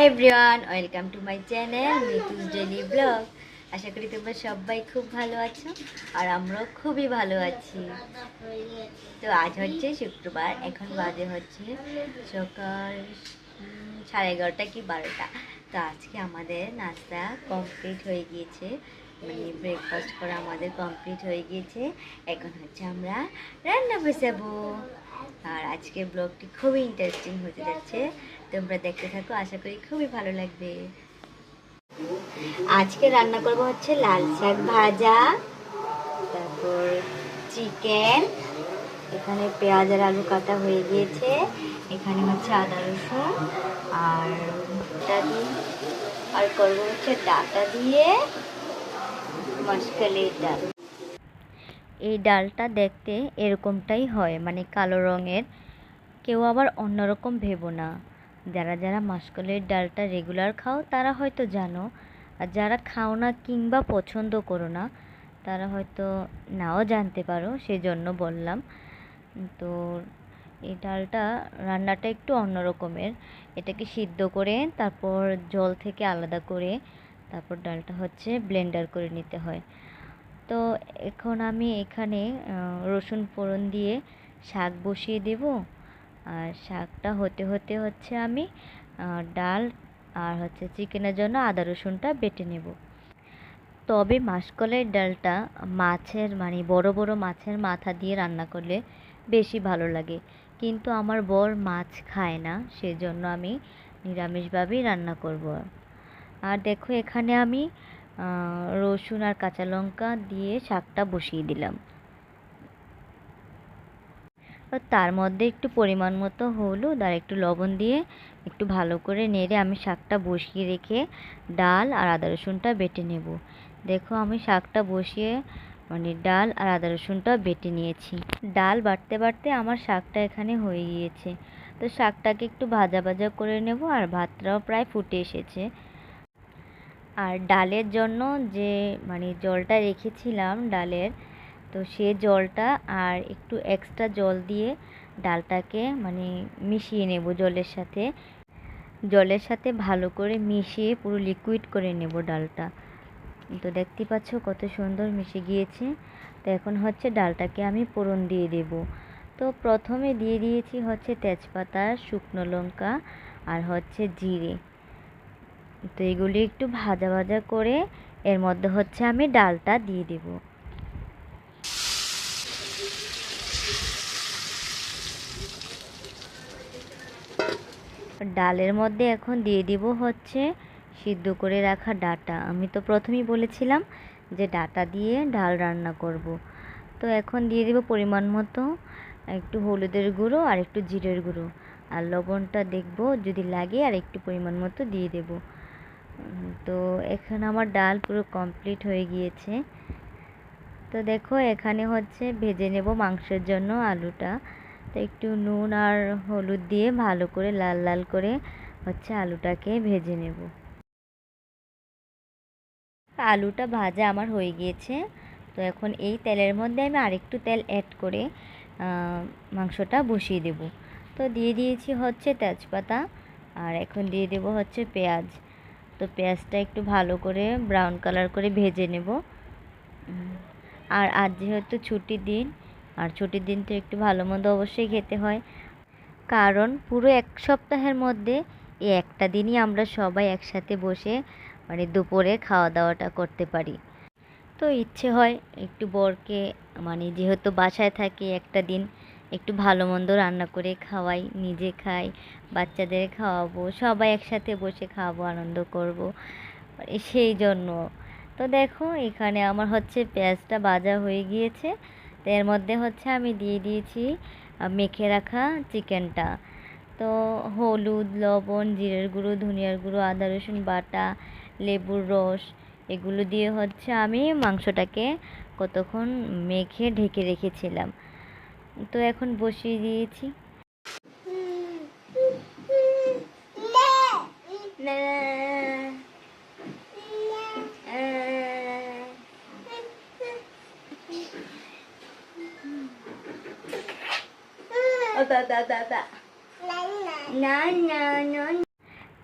Everyone, welcome to my channel Mitu's daily blog. আশা করি তোমরা সবাই খুব ভালো আছো আর আমরাও খুবই ভালো আছি। তো আজ হচ্ছে শুক্রবার, এখন বাজে হচ্ছে সকাল 11:30 কি 12টা। তো আজকে আমাদের নাস্তা কমপ্লিট হয়ে গিয়েছে, মানে ব্রেকফাস্ট করা আমাদের কমপ্লিট হয়ে গিয়েছে। এখন হচ্ছে আমরা রান্না বসাবো। আর আজকের ব্লগটি খুবই ইন্টারেস্টিং হতে যাচ্ছে, তোমরা দেখতে থাকো, আশা করি খুবই ভালো লাগবে। আজকে রান্না করব হচ্ছে লাল শাক ভাজা, তারপর চিকেন, এখানে পেঁয়াজ আর আলু কাটা হয়ে গিয়েছে, এখানে হচ্ছে আদা রসুন আর আর করবো হচ্ছে ডাটা দিয়ে মাসকলাই ডাল। এই ডালটা দেখতে এরকমটাই হয়, মানে কালো রঙের। কেউ আবার অন্যরকম ভেবো না। যারা যারা মাসকলাইয়ের ডালটা রেগুলার খাও তারা হয়তো জানো, আর যারা খাও না কিংবা পছন্দ করো না তারা হয়তো নাও জানতে পারো, সেজন্য বললাম। তো এই ডালটা রান্নাটা একটু অন্যরকমের। এটাকে সিদ্ধ করে তারপর জল থেকে আলাদা করে তারপর ডালটা হচ্ছে ব্লেন্ডার করে নিতে হয়। তো এখন আমি এখানে রসুন ফোড়ন দিয়ে শাক বসিয়ে দেব। আর শাকটা হতে হতে হচ্ছে আমি ডাল আর হচ্ছে চিকেনের জন্য আদা রসুনটা বেটে নেব। তবে মাসকলাইয়ের ডালটা মাছের, মানে বড় বড় মাছের মাথা দিয়ে রান্না করলে বেশি ভালো লাগে, কিন্তু আমার বর মাছ খায় না, সেজন্য আমি নিরামিষভাবেই রান্না করব। আর দেখো এখানে আমি রসুন আর কাঁচা লঙ্কা দিয়ে শাকটা বসিয়ে দিলাম। তার মধ্যে একটু পরিমাণ মতো হলুদ আর একটু লবণ দিয়ে একটু ভালো করে নেড়ে আমি শাকটা বসিয়ে রেখে ডাল আর আদা রসুনটা বেটে নেব। দেখো আমি শাকটা বসিয়ে মানে ডাল আর আদা রসুনটা বেটে নিয়েছি। ডাল বাটতে বাটতে আমার শাকটা এখানে হয়ে গিয়েছে। তো শাকটাকে একটু ভাজা ভাজা করে নেব, আর ভাতটাও প্রায় ফুটে এসেছে। আর ডালের জন্য যে মানে জলটা রেখেছিলাম ডালের, তো সে জলটা আর একটু এক্সট্রা জল দিয়ে ডালটাকে মানে মিশিয়ে নেব জলের সাথে ভালো করে মিশিয়ে পুরো লিকুইড করে নেব ডালটা। তো দেখতে পাচ্ছ কত সুন্দর মিশে গিয়েছে। তো এখন হচ্ছে ডালটাকে আমি ফোড়ন দিয়ে দেব। তো প্রথমে দিয়ে দিয়েছি হচ্ছে তেজপাতা, শুকনো লঙ্কা আর হচ্ছে জিরে। তো এগুলি একটু ভাজা ভাজা করে এর মধ্যে হচ্ছে আমি ডালটা দিয়ে দেব। ডালের মধ্যে এখন দিয়ে দিব হচ্ছে সিদ্ধ করে রাখা ডাটা। আমি তো প্রথমেই বলেছিলাম যে ডাটা দিয়ে ডাল রান্না করব। তো এখন দিয়ে দেব পরিমাণ মতো একটু হলুদের গুঁড়ো আর একটু জিরের গুঁড়ো, আর লবণটা দেখব যদি লাগে আর একটু পরিমাণ মতো দিয়ে দেব। তো এখানে আমার ডাল পুরো কমপ্লিট হয়ে গিয়েছে। তো দেখো এখানে হচ্ছে ভেজে নেব মাংসের জন্য আলুটা। তো একটু নুন আর হলুদ দিয়ে ভালো করে লাল লাল করে হচ্ছে আলুটাকে ভেজে নেব। আলুটা ভাজা আমার হয়ে গিয়েছে। তো এখন এই তেলের মধ্যে আমি আরেকটু তেল অ্যাড করে মাংসটা বসিয়ে দেব। তো দিয়ে দিয়েছি হচ্ছে তেজপাতা, আর এখন দিয়ে দেব হচ্ছে পেঁয়াজ। তো পেঁয়াজটা একটু ভালো করে ব্রাউন কালার করে ভেজে নেব। আর আজ যেহেতু ছুটির দিন, আর ছুটির দিন তো একটু ভালো মন্দ অবশ্যই খেতে হয়, কারণ পুরো এক সপ্তাহের মধ্যে এই একটা দিনই আমরা সবাই একসাথে বসে মানে দুপুরে খাওয়া দাওয়াটা করতে পারি। তো ইচ্ছে হয় একটু বরকে, মানে যেহেতু বাসায় থাকি একটা দিন একটু ভালো মন্দ রান্না করে খাওয়াই, নিজে খাই, বাচ্চাদের খাওয়াবো, সবাই একসাথে বসে খাওয়াবো, আনন্দ করব, সেই জন্য। তো দেখো এখানে আমার হচ্ছে পেঁয়াজটা ভাজা হয়ে গিয়েছে। তো এর মধ্যে হচ্ছে আমি দিয়ে দিয়েছি মেখে রাখা চিকেনটা। তো হলুদ, লবণ, জিরের গুঁড়ো, ধনিয়ার গুঁড়ো, আদা রসুন বাটা, লেবুর রস, এগুলো দিয়ে হচ্ছে আমি মাংসটাকে কতক্ষণ মেখে ঢেকে রেখেছিলাম। তো এখন বসিয়ে দিয়েছি।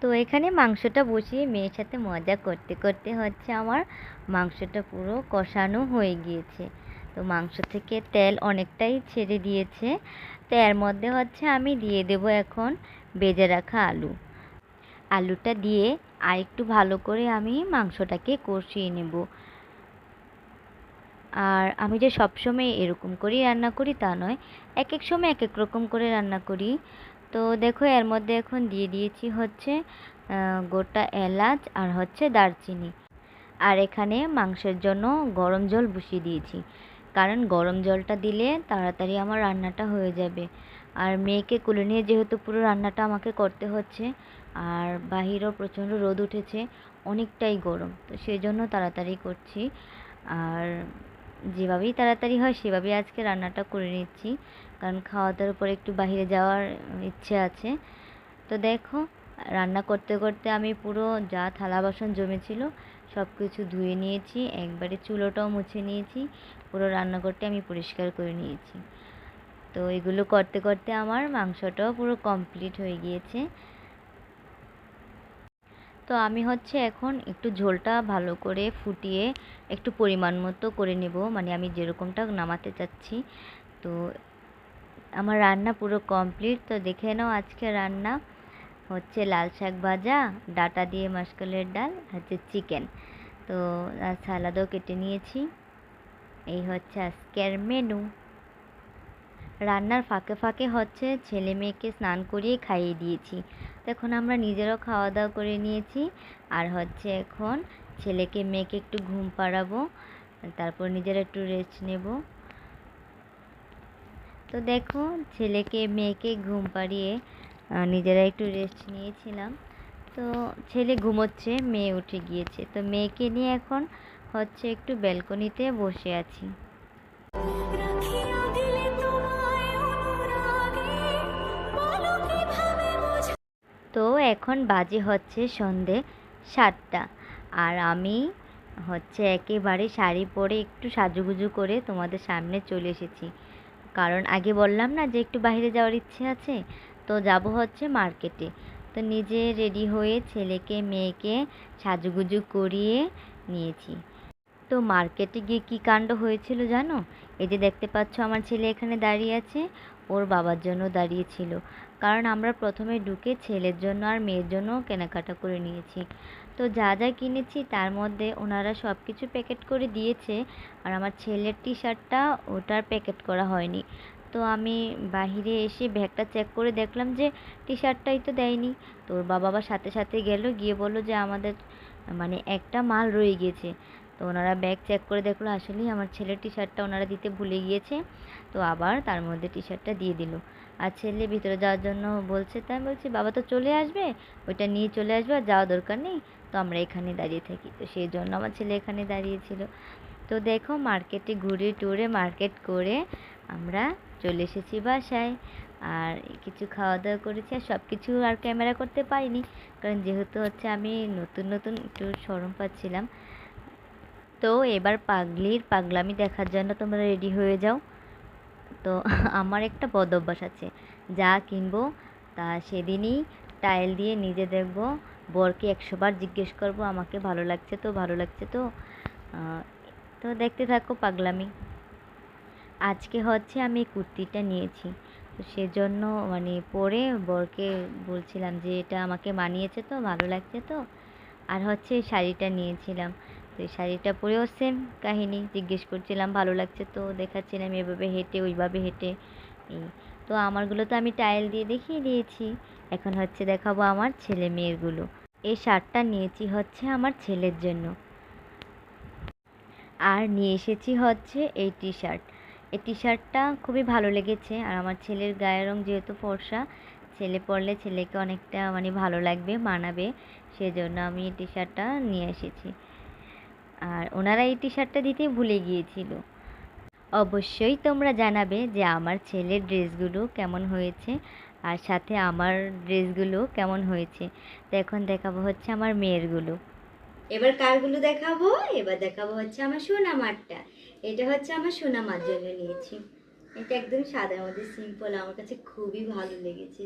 তো এখানে মাংসটা বসিয়ে মেয়ের সাথে মজা করতে করতে হচ্ছে আমার মাংসটা পুরো কষানো হয়ে গিয়েছে। তো মাংস থেকে তেল অনেকটাই ছেড়ে দিয়েছে। তো এর মধ্যে হচ্ছে আমি দিয়ে দেব এখন ভেজে রাখা আলু। আলুটা দিয়ে আর একটু ভালো করে আমি মাংসটাকে কষিয়ে নেব। আর আমি যে সবসময় এরকম করেই রান্না করি তা নয়, এক এক সময় এক এক রকম করে রান্না করি। তো দেখো এর মধ্যে এখন দিয়ে দিয়েছি হচ্ছে গোটা এলাচ আর হচ্ছে দারচিনি। আর এখানে মাংসের জন্য গরম জল বসিয়ে দিয়েছি, কারণ গরম জলটা দিলে তাড়াতাড়ি আমার রান্নাটা হয়ে যাবে। আর মেয়েকে কোলে নিয়ে যেহেতু পুরো রান্নাটা আমাকে করতে হচ্ছে, আর বাহিরেও প্রচণ্ড রোদ উঠেছে, অনেকটাই গরম, তো সেই জন্য তাড়াতাড়ি করছি। আর যেভাবেই তাড়াতাড়ি হয় সেভাবেই আজকে রান্নাটা করে নিচ্ছি, কারণ খাওয়া দাওয়ার পরে একটু বাইরে যাওয়ার ইচ্ছে আছে। তো দেখো রান্না করতে করতে আমি পুরো যা থালা বাসন জমেছিল সব কিছু ধুয়ে নিয়েছি, একবারে চুলোটাও মুছে নিয়েছি, পুরো রান্নাঘরটা আমি পরিষ্কার করে নিয়েছি। তো এগুলো করতে করতে আমার মাংসটাও পুরো কমপ্লিট হয়ে গিয়েছে। তো আমি হচ্ছে এখন একটু ঝোলটা ভালো করে ফুটিয়ে একটু পরিমাণ মতো করে নেব, মানে আমি যেরকমটা নামাতে চাচ্ছি। তো আমার রান্না পুরো কমপ্লিট। তো দেখে নাও আজকে রান্না হচ্ছে লাল শাক ভাজা, ডাঁটা দিয়ে মাসকলাইয়ের ডাল, হচ্ছে চিকেন। তো সালাদও কেটে নিয়েছি। এই হচ্ছে আজকের মেনু। রান্নার ফাঁকে ফাঁকে হচ্ছে ছেলে মেয়েকে স্নান করিয়ে খাইয়ে দিয়েছি। তো এখন আমরা নিজেরাও খাওয়া দাওয়া করে নিয়েছি। আর হচ্ছে এখন ছেলেকে মেয়েকে একটু ঘুম পাড়াবো, তারপর নিজেরা একটু রেস্ট নেব। তো দেখো ছেলেকে মেয়েকে ঘুম পাড়িয়ে নিজেরা একটু রেস্ট নিয়েছিলাম। তো ছেলে ঘুমোচ্ছে, মেয়ে উঠে গিয়েছে। তো মেয়েকে নিয়ে এখন হচ্ছে একটু ব্যালকনিতে বসে আছি। তো এখন বাজে হচ্ছে সন্ধে 7টা। আর আমি হচ্ছে একেবারে শাড়ি পরে একটু সাজুগুজু করে তোমাদের সামনে চলে এসেছি, কারণ আগে বললাম না যে একটু বাইরে যাওয়ার ইচ্ছে আছে। তো যাব হচ্ছে মার্কেটে। তো নিজে রেডি হয়ে ছেলেকে মেয়েকে সাজুগুজু করিয়ে নিয়েছি। তো মার্কেটে গিয়ে কী কাণ্ড হয়েছিল জানো? এই যে দেখতে পাচ্ছ আমার ছেলে এখানে দাঁড়িয়ে আছে, ওর বাবার জন্য দাঁড়িয়েছিল। কারণ আমরা প্রথমে ঢুকে ছেলের জন্য আর মেয়ের জন্য কেনাকাটা করে নিয়েছি। তো যা যা কিনেছি তার মধ্যে ওনারা সব কিছু প্যাকেট করে দিয়েছে, আর আমার ছেলের টি শার্টটা ওটার প্যাকেট করা হয়নি। তো আমি বাহিরে এসে ব্যাগটা চেক করে দেখলাম যে টি শার্টটাই তো দেয়নি। তো ওর বাবা আবার সাথে সাথে গেল, গিয়ে বললো যে আমাদের মানে একটা মাল রয়ে গিয়েছে। তো ওনারা ব্যাগ চেক করে দেখলো আসলেই আমার ছেলের টি শার্টটা ওনারা দিতে ভুলে গিয়েছে। তো আবার তার মধ্যে টি শার্টটা দিয়ে দিল। আর ছেলে ভিতরে যাওয়ার জন্য বলছে, তাই আমি বলছি বাবা তো চলে আসবে, ওইটা নিয়ে চলে আসবে, আর যাওয়ার দরকার নেই, তো আমরা এখানে দাঁড়িয়ে থাকি। তো সেই জন্য আমার ছেলে এখানে দাঁড়িয়েছিল। তো দেখো মার্কেটে ঘুরে টুরে মার্কেট করে আমরা চলে এসেছি বাসায়। আর কিছু খাওয়া দাওয়া করেছি, আর সব কিছু আর ক্যামেরা করতে পারিনি, কারণ যেহেতু হচ্ছে আমি নতুন নতুন একটু শরম পাচ্ছিলাম। তো এবার পাগলির পাগলামি দেখার জন্য তোমরা রেডি হয়ে যাও। তো আমার একটা বদ অভ্যাস আছে, যা কিনবো তা সেদিনই টাইল দিয়ে নিজে দেখবো, বরকে 100 বার জিজ্ঞেস করব আমাকে ভালো লাগছে তো, ভালো লাগছে তো। আহ, তো দেখতে থাকো পাগলামি। আজকে হচ্ছে আমি কুর্তিটা নিয়েছি, তো সেজন্য মানে পরে বরকে বলছিলাম যে এটা আমাকে মানিয়েছে তো, ভালো লাগছে তো। আর হচ্ছে শাড়িটা নিয়েছিলাম, তো এই শাড়িটা পরেও সেম কাহিনী, জিজ্ঞেস করছিলাম ভালো লাগছে তো, দেখাচ্ছিলাম এভাবে হেঁটে ওইভাবে হেঁটে। এই তো আমারগুলো তো আমি টাইল দিয়ে দেখিয়ে দিয়েছি, এখন হচ্ছে দেখাবো আমার ছেলে মেয়েরগুলো। এই শার্টটা নিয়েছি হচ্ছে আমার ছেলের জন্য, আর নিয়ে এসেছি হচ্ছে এই টি শার্ট। এই টি শার্টটা খুবই ভালো লেগেছে, আর আমার ছেলের গায়ের রং যেহেতু ফর্সা, ছেলে পরলে ছেলেকে অনেকটা মানে ভালো লাগবে, মানাবে, সেজন্য আমি এই টি শার্টটা নিয়ে এসেছি। আর ওনারা এই টি শার্টটা দিতে ভুলে গিয়েছিল। অবশ্যই তোমরা জানাবে যে আমার ছেলের ড্রেসগুলো কেমন হয়েছে, আর সাথে আমার ড্রেসগুলো কেমন হয়েছে। তো এখন দেখাবো হচ্ছে আমার মেয়েরগুলো। এবার কারগুলো দেখাবো, এবার দেখাবো হচ্ছে আমার সোনামারটা। এটা হচ্ছে আমার সোনামার জন্য নিয়েছি। এটা একদম সাদার মধ্যে সিম্পল, আমার কাছে খুবই ভালো লেগেছে।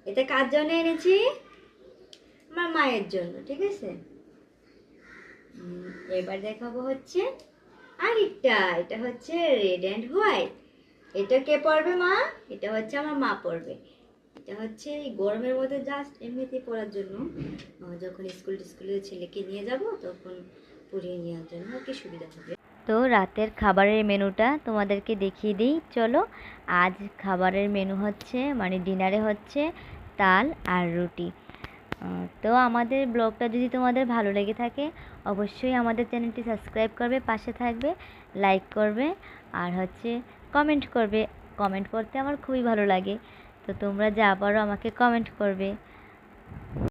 এটা কার জন্য এনেছি? আমার মায়ের জন্য, ঠিক আছে। এবার দেখাবো হচ্ছে আরেকটা, এটা হচ্ছে রেড অ্যান্ড হোয়াইট। এটা কে পরবে? মা। এটা হচ্ছে আমার মা পরবে। এটা হচ্ছে এই গরমের মধ্যে জাস্ট এমনিতেই পরার জন্য, যখন স্কুলে ছেলেকে নিয়ে যাব তখন পরিয়ে নেওয়ার জন্য কি সুবিধা হবে। তো রাতের খাবারের মেনুটা তোমাদেরকে দেখিয়ে দিই চলো। আজ খাবারের মেনু হচ্ছে, মানে ডিনারে হচ্ছে তাল আর রুটি। তো আমাদের ব্লগটা যদি তোমাদের ভালো লেগে থাকে অবশ্যই আমাদের চ্যানেলটি সাবস্ক্রাইব করবে, পাশে থাকবে, লাইক করবে আর হচ্ছে কমেন্ট করবে। কমেন্ট করতে আমার খুবই ভালো লাগে, তো তোমরা যা পারো আমাকে কমেন্ট করবে।